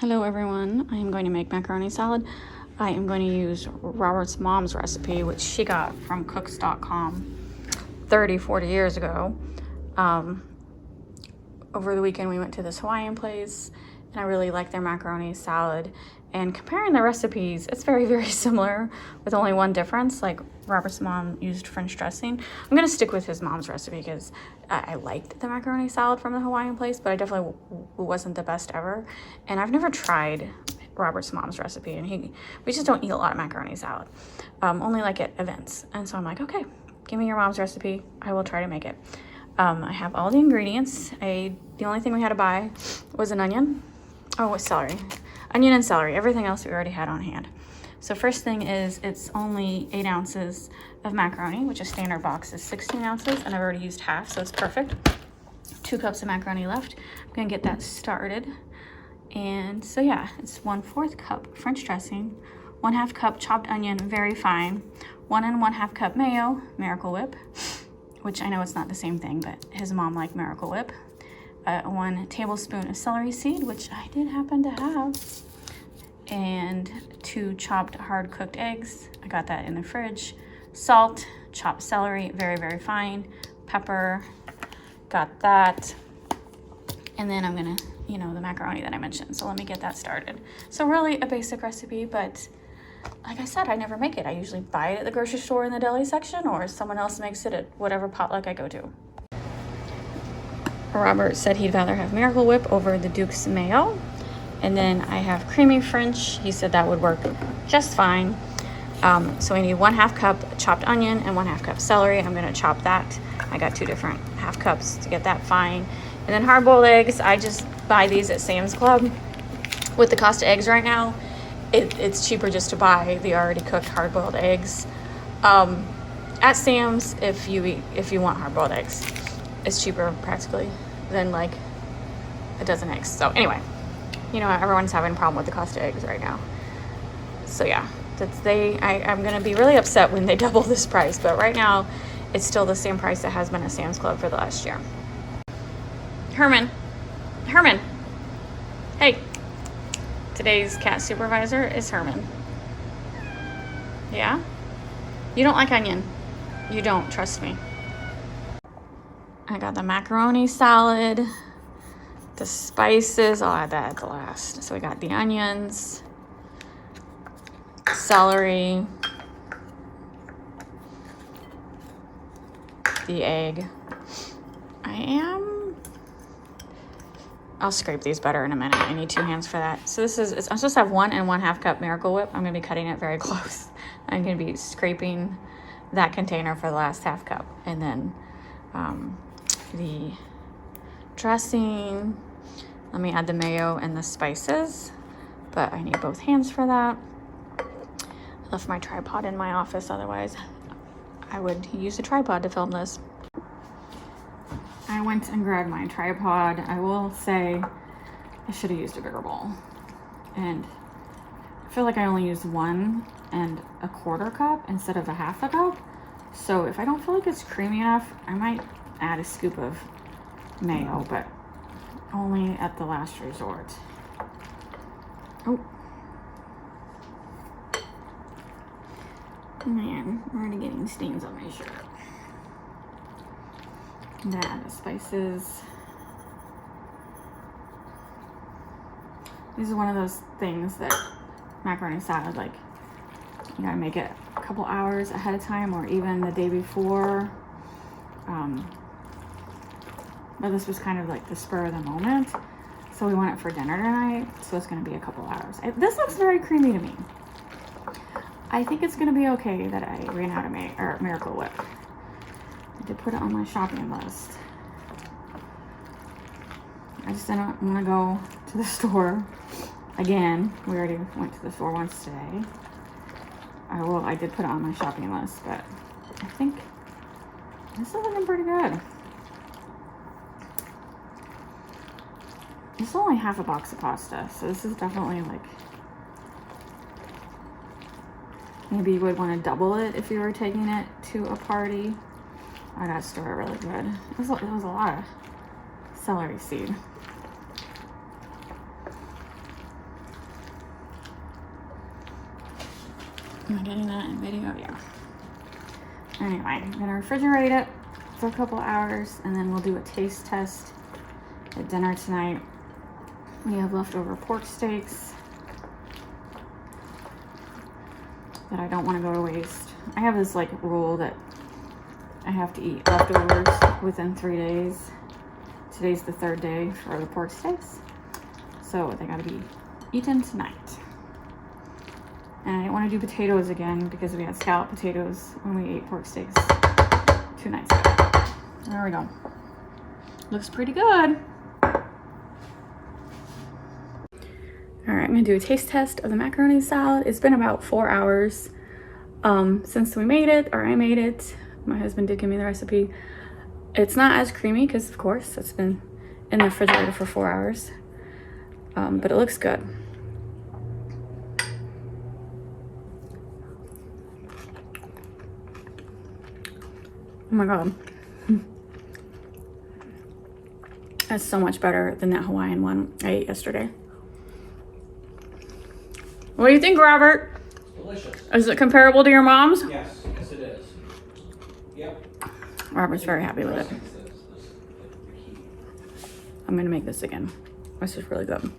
Hello everyone, I am going to make macaroni salad. I am going to use Robert's mom's recipe, which she got from cooks.com 40 years ago. Over the weekend we went to this Hawaiian place and I really like their macaroni salad. And comparing the recipes, it's very similar with only one difference. Like Robert's mom used French dressing. I'm gonna stick with his mom's recipe because I liked the macaroni salad from the Hawaiian place, but I definitely wasn't the best ever. And I've never tried Robert's mom's recipe, and we just don't eat a lot of macaroni salad, only like at events. And so I'm like, okay, give me your mom's recipe. I will try to make it. I have all the ingredients. The only thing we had to buy was an onion. Oh, celery. Onion and celery. Everything else we already had on hand. So first thing is, it's only 8 ounces of macaroni, which a standard box is 16 ounces, and I've already used half, so it's perfect. 2 cups of macaroni left. I'm gonna get that started. And so yeah, it's 1/4 cup French dressing, 1/2 cup chopped onion, very fine, 1 1/2 cup mayo, Miracle Whip, which I know it's not the same thing, but his mom liked Miracle Whip. 1 tablespoon of celery seed, which I did happen to have, and 2 chopped hard cooked eggs. I got that in the fridge. Salt, chopped celery, very fine. Pepper, got that. And then I'm gonna, the macaroni that I mentioned. So let me get that started. So really a basic recipe, but like I said, I never make it. I usually buy it at the grocery store in the deli section, or someone else makes it at whatever potluck I go to. Robert said he'd rather have Miracle Whip over the Duke's mayo. And then I have creamy French. He said that would work just fine. So we need 1/2 cup chopped onion and 1/2 cup celery. I'm gonna chop that. I got 2 different half cups to get that fine. And then hard-boiled eggs, I just buy these at Sam's Club. With the cost of eggs right now, it's cheaper just to buy the already cooked hard-boiled eggs. At Sam's, if you want hard-boiled eggs, it's cheaper practically than like a dozen eggs. So anyway, everyone's having a problem with the cost of eggs right now. So yeah, I'm gonna be really upset when they double this price, but right now it's still the same price that has been at Sam's Club for the last year. Herman, hey, today's cat supervisor is Herman. Yeah? You don't like onion. You don't, trust me. I got the macaroni salad, the spices, I'll add that at the last. So we got the onions, celery, the egg. I'll scrape these better in a minute. I need 2 hands for that. So I'm supposed to have 1 1/2 cup Miracle Whip. I'm gonna be cutting it very close. I'm gonna be scraping that container for the last 1/2 cup. And then the dressing, let me add the mayo and the spices, but I need both hands for that. I left my tripod in my office, otherwise I would use a tripod to film this. I went and grabbed my tripod. I will say I should have used a bigger bowl, and I feel like I only used 1 1/4 cup instead of a 1/2 cup. So if I don't feel like it's creamy enough, I might add a scoop of mayo, but only at the last resort. Oh man, I'm already getting stains on my shirt. And then add the spices. This is one of those things that macaroni salad, like, you gotta make it a couple hours ahead of time or even the day before. But this was kind of like the spur of the moment. So we want it for dinner tonight, so it's gonna be a couple hours. This looks very creamy to me. I think it's gonna be okay that I ran out of Miracle Whip. I did put it on my shopping list. I just didn't want to go to the store again. We already went to the store once today. I did put it on my shopping list, but I think this is looking pretty good. It's only 1/2 box of pasta, so this is definitely like, maybe you would want to double it if you were taking it to a party. I got to stir it really good. It was a lot of celery seed. Am I getting that in video? Yeah. Anyway, I'm gonna refrigerate it for a couple hours and then we'll do a taste test at dinner tonight. We have leftover pork steaks that I don't want to go to waste. I have this like rule that I have to eat leftovers within 3 days. Today's the 3rd day for the pork steaks, so they gotta be eaten tonight. And I didn't want to do potatoes again because we had scalloped potatoes when we ate pork steaks 2 nights ago. There we go. Looks pretty good. All right, I'm gonna do a taste test of the macaroni salad. It's been about 4 hours since we made it, or I made it. My husband did give me the recipe. It's not as creamy because, of course, it's been in the refrigerator for 4 hours, but it looks good. Oh my God. That's so much better than that Hawaiian one I ate yesterday. What do you think, Robert? Delicious. Is it comparable to your mom's? Yes, yes it is. Yep. Robert's very happy with it. I'm gonna make this again. This is really good.